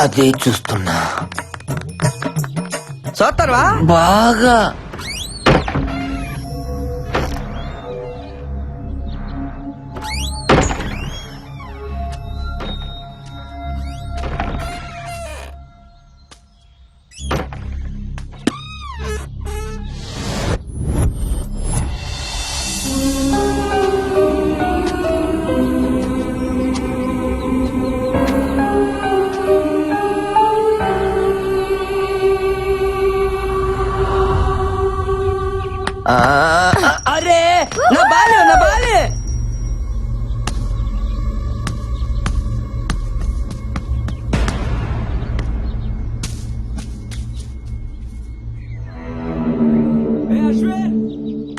అదే చూస్తున్నా. చూస్తారా బాగా అరే నా బాలే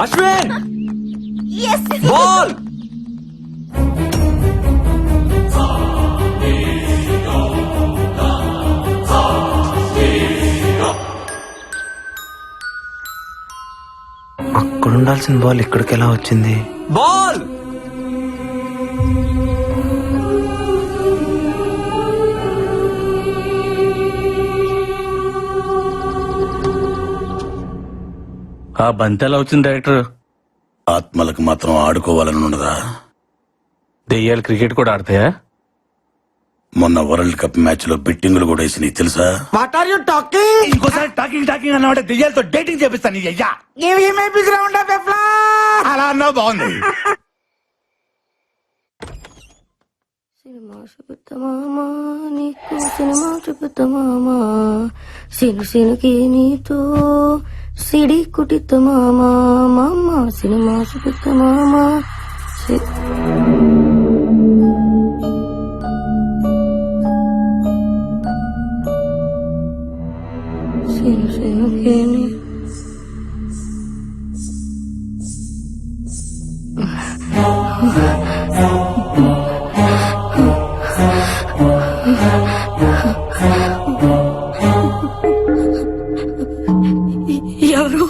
అశ్విన్ బాల్ అక్కడ ఉండాల్సిన బాల్ ఇక్కడికి ఎలా వచ్చింది? బాల్ ఆ బంతి ఎలా వచ్చింది డైరెక్టర్? ఆత్మలకు మాత్రం ఆడుకోవాలని ఉండదా? దెయ్యాలు క్రికెట్ కూడా ఆడతాయా? మొన్న వరల్డ్ కప్ మ్యాచ్ లో బెట్టింగులు కూడా వేసినాయి తెలుసా? What are you talking? ఇంకోసారి టాకింగ్ అన్నమాట దెయ్యాలతో డేటింగ్ చేపిస్తాను. అయ్యా అలా అన్నా బాగుంది. సినిమా చూపుతామా నీకు, సినిమా చూపుతామా సినుకి నీతో సిడి కుటితమామా మామ, సినిమా చూపుతామా సినుకి ఎవరు?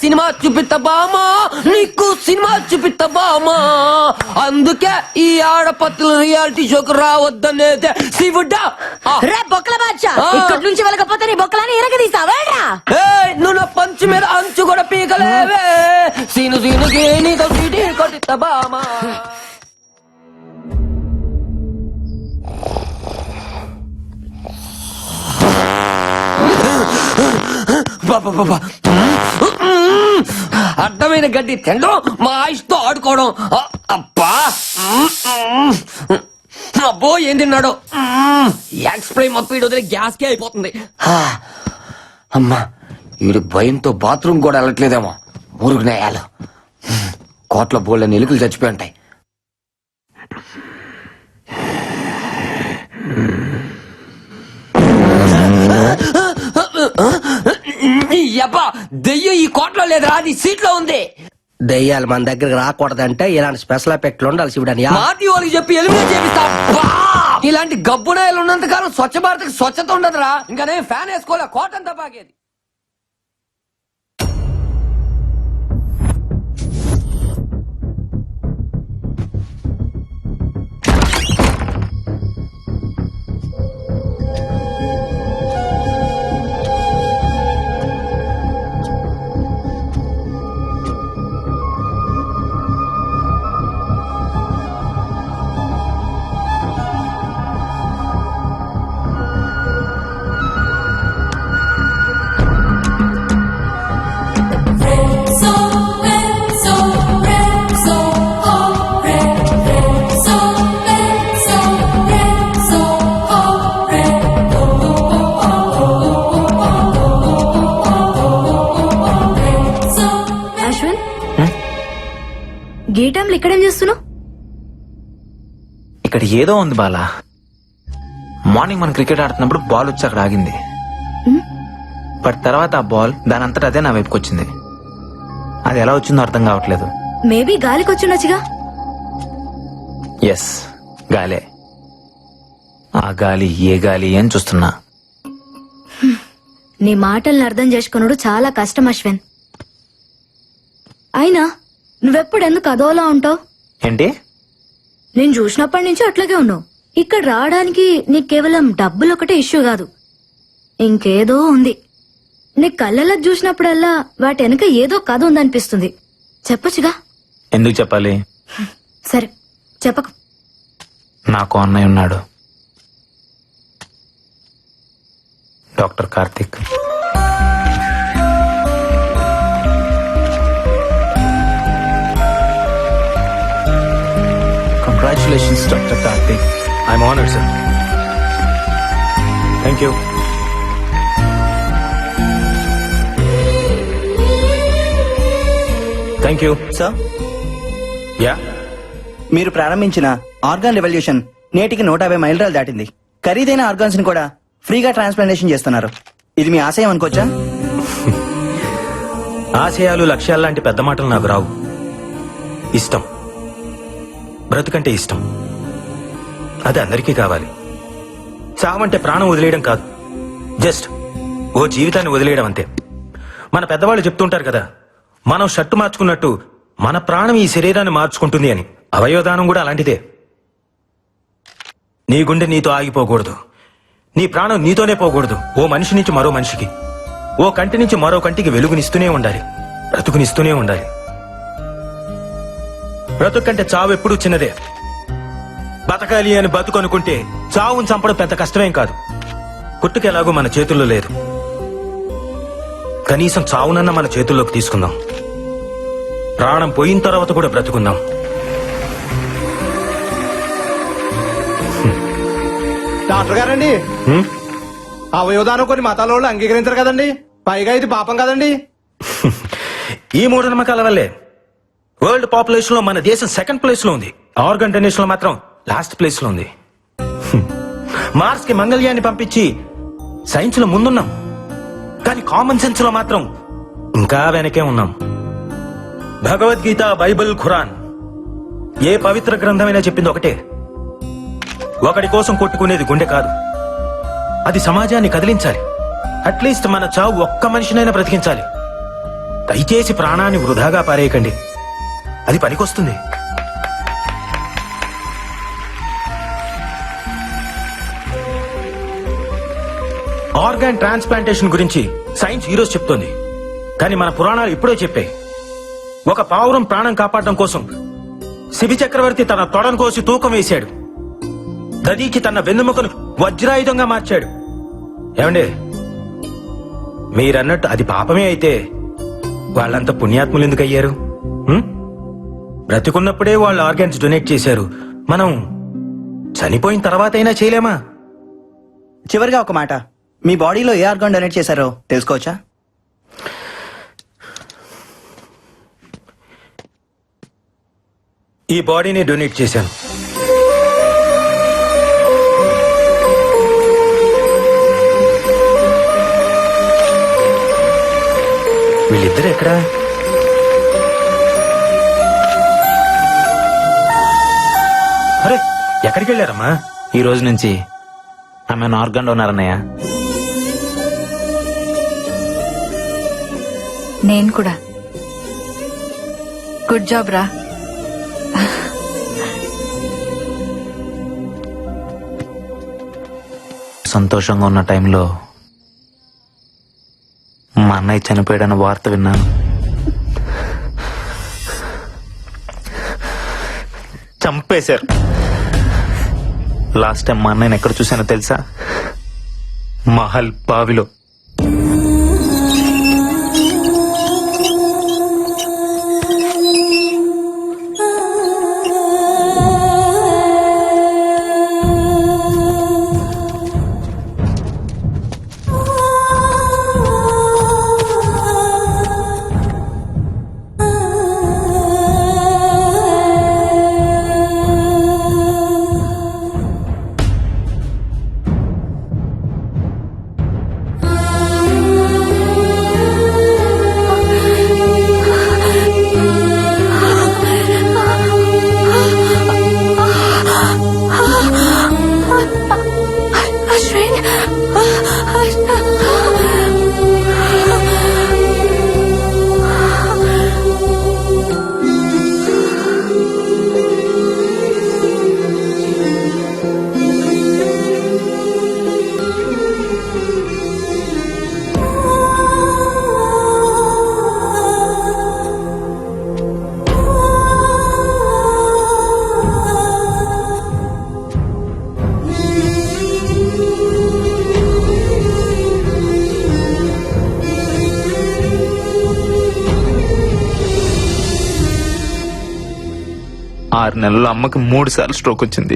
సినిమా చూపిస్తామా నీకు, సినిమా చూపిస్తామా. అందుకే ఈ ఆడపత్తుల రియాలిటీ షోకు రావద్దనేదే శివుడా. రే బొక్కల బాద్షా, ఇక్కడి నుంచి వెళ్ళకపోతే నీ బొక్కలని ఇరగదీస్తావా? నువ్వు నా పంచి మీద అంచు కూడా పీకలేవే. సీనుకి నీతో సిటీ కొట్టిస్తామా. అడ్డమైన గడ్డి తినడం, మా ఆయుష్తో ఆడుకోవడం. అబ్బా అబ్బో ఏం తిన్నాడు. ఎక్స్ప్రే మొత్తం వదిలే గ్యాస్ కే అయిపోతుంది. అమ్మా వీడి భయంతో బాత్రూమ్ కూడా వెళ్ళట్లేదేమో. మురుగు నేయాలు కోట్ల బోళ్ళ ఎలుకలు చచ్చిపోయి ఉంటాయి. దెయ్యం ఈ కోట్లో లేదురా, అది సీట్లో ఉంది. దెయ్యాలు మన దగ్గరకు రాకూడదంటే ఇలాంటి స్పెషల్ ఎఫెక్ట్లు ఉండాలి శివుడని మాటి వాళ్ళకి చెప్పి ఎలిమినేట్ చేపిస్తా. ఇలాంటి గబ్బునాయలు ఉన్నంత కాలం స్వచ్ఛ భారత్ స్వచ్ఛత ఉండదురా. ఇంకా నేను ఫ్యాన్ వేసుకోలే, కోటంతా బాగేది. గీ టైంలో ఇక్కడేం చేస్తున్నావు? ఇక్కడ ఏదో ఉంది బాలా. మార్నింగ్ మనం క్రికెట్ ఆడుతున్నప్పుడు బాల్ వచ్చి అక్కడ ఆగింది. బట్ తర్వాత ఆ బాల్ దాని అంతటా అదే నా వైపుకి వచ్చింది. అది ఎలా వచ్చిందో అర్థం కావట్లేదు. మేబీ గాలికి వచ్చిండొచ్చుగా. ఎస్, గాలే. ఆ గాలి ఏ గాలి అని చూస్తున్నా. నీ మాటల్ని అర్థం చేసుకున్నాడు చాలా కష్టం అశ్విన్. అయినా నువ్వెప్పుడు ఎందుకు అదోలా ఉంటావు? ఏంటి? నేను చూసినప్పటి నుంచి అట్లాగే ఉన్నావు. ఇక్కడ రావడానికి నీకు కేవలం డబ్బులు ఒకటే ఇష్యూ కాదు, ఇంకేదో ఉంది. నీ కళ్ళలో చూసినప్పుడల్లా వాటి వెనక ఏదో కథ ఉందనిపిస్తుంది. చెప్పొచ్చుగా. ఎందుకు చెప్పాలి? సరే చెప్పకు. నాకు అన్నయ్య ఉన్నాడు, doctor Karthik. Congratulations doctor Karthik. I'm honoured sir. Thank you. Thank you. Sir, yeah, మీరు ప్రారంభించిన ఆర్గాన్ రెవల్యూషన్ నేటికి 150 మైలురాలు దాటింది. ఖరీదైన ఆర్గాన్స్ ని కూడా ఫ్రీగా ట్రాన్స్ప్లాంటేషన్ చేస్తున్నారు. ఇది మీ ఆశయం అనుకోవచ్చా? ఆశయాలు, లక్ష్యాలు లాంటి పెద్ద మాటలు నాకు రావు. ఇష్టం, బ్రతుకంటే ఇష్టం. అది అందరికీ కావాలి. చావంటే ప్రాణం వదిలేయడం కాదు, జస్ట్ ఓ జీవితాన్ని వదిలేయడం అంతే. మన పెద్దవాళ్ళు చెప్తుంటారు కదా, మనం షర్టు మార్చుకున్నట్టు మన ప్రాణం ఈ శరీరాన్ని మార్చుకుంటుంది అని. అవయవదానం కూడా అలాంటిదే. నీ గుండె నీతో ఆగిపోకూడదు, నీ ప్రాణం నీతోనే పోకూడదు. ఓ మనిషి నుంచి మరో మనిషికి, ఓ కంటి నుంచి మరో కంటికి వెలుగునిస్తూనే ఉండాలి, బ్రతుకునిస్తూనే ఉండాలి. బ్రతుకంటే చావు ఎప్పుడూ చిన్నదే. బతకాలి అని బతుకు అనుకుంటే చావును చంపడం పెద్ద కష్టమేం కాదు. పుట్టుకెలాగూ మన చేతుల్లో లేదు. కనీసం చావునన్న మన చేతుల్లోకి తీసుకుందాం. ప్రాణం పోయిన తర్వాత కూడా బ్రతుకుందాం. డాక్టర్ గారండి, అవయవదానం కొన్ని మతాల వాళ్ళు అంగీకరించారు కదండి, పైగా ఇది పాపం కదండి. ఈ మూఢనమ్మకాల వల్లే వరల్డ్ పాపులేషన్ లో మన దేశం సెకండ్ ప్లేస్ లో ఉంది. ఆర్గన్ డొనేషన్ లో మాత్రం లాస్ట్ ప్లేస్ లో ఉంది. మార్స్ కి మంగళ్యాన్ని పంపించి సైన్స్ లో ముందున్నాం, కానీ కామన్ సెన్స్ లో మాత్రం ఇంకా వెనకే ఉన్నాం. భగవద్గీత, బైబిల్, ఖురాన్ ఏ పవిత్ర గ్రంథమైనా చెప్పింది ఒకటే, ఒకడి కోసం కొట్టుకునేది గుండె కాదు, అది సమాజాన్ని కదిలించాలి. అట్లీస్ట్ మన చావు ఒక్క మనిషినైనా బ్రతికించాలి. దయచేసి ప్రాణాన్ని వృధాగా పారేయకండి, అది పనికొస్తుంది. ఆర్గాన్ ట్రాన్స్ప్లాంటేషన్ గురించి సైన్స్ ఈరోజు చెప్తోంది, కానీ మన పురాణాలు ఇప్పుడే చెప్పాయి. ఒక పావురం ప్రాణం కాపాడడం కోసం శిబి చక్రవర్తి తన తొడను కోసి తూకం వేశాడు. దదీకి తన వెన్నుముకను వజ్రాయుధంగా మార్చాడు. ఏమండి, మీరన్నట్టు అది పాపమే అయితే వాళ్ళంత పుణ్యాత్ములు ఎందుకు అయ్యారు? బ్రతికున్నప్పుడే వాళ్ళు ఆర్గాన్స్ డొనేట్ చేశారు, మనం చనిపోయిన తర్వాత అయినా చేయలేమా? చివరిగా ఒక మాట, మీ బాడీలో ఏ ఆర్గాన్ డొనేట్ చేశారో తెలుసుకోవచ్చా? ఈ బాడీని డొనేట్ చేశాను. వీళ్ళిద్దరు ఎక్కడా? అరే, ఎక్కడికి వెళ్ళారమ్మా? ఈ రోజు నుంచి ఆమె ఆర్గాన్ డోనర్ అన్నయ్య. నేను కూడా. గుడ్ జాబ్ రా. సంతోషంగా ఉన్న టైంలో మా అన్నయ్య చనిపోయాడన్న వార్త విన్నాను. చంపేశారు. లాస్ట్ టైం మా అన్నయ్యని ఎక్కడ చూశానో తెలుసా? మహల్ బావిలో. 6 నెలల్లో అమ్మకి 3 సార్లు స్ట్రోక్ వచ్చింది.